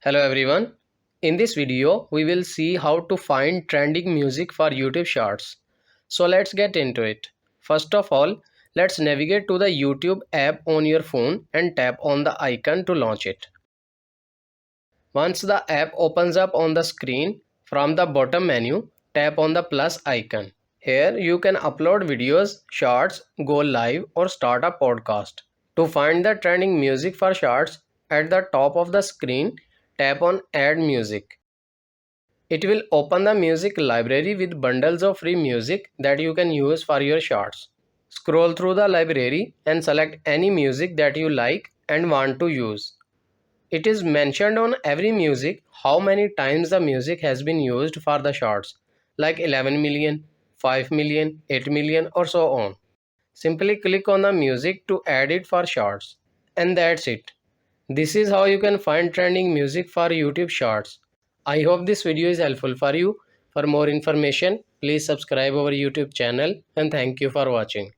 Hello everyone. In this video, we will see how to find trending music for YouTube Shorts. So let's get into it. First of all, let's navigate to the YouTube app on your phone and tap on the icon to launch it. Once the app opens up on the screen, from the bottom menu, tap on the plus icon. Here you can upload videos, shorts, go live or start a podcast. To find the trending music for shorts, at the top of the screen, tap on Add Music. It will open the music library with bundles of free music that you can use for your shorts. Scroll through the library and select any music that you like and want to use. It is mentioned on every music how many times the music has been used for the shorts, like 11 million, 5 million, 8 million or so on. Simply click on the music to add it for shorts. And that's it. This is how you can find trending music for YouTube Shorts. I hope this video is helpful for you. For more information, please subscribe our YouTube channel and thank you for watching.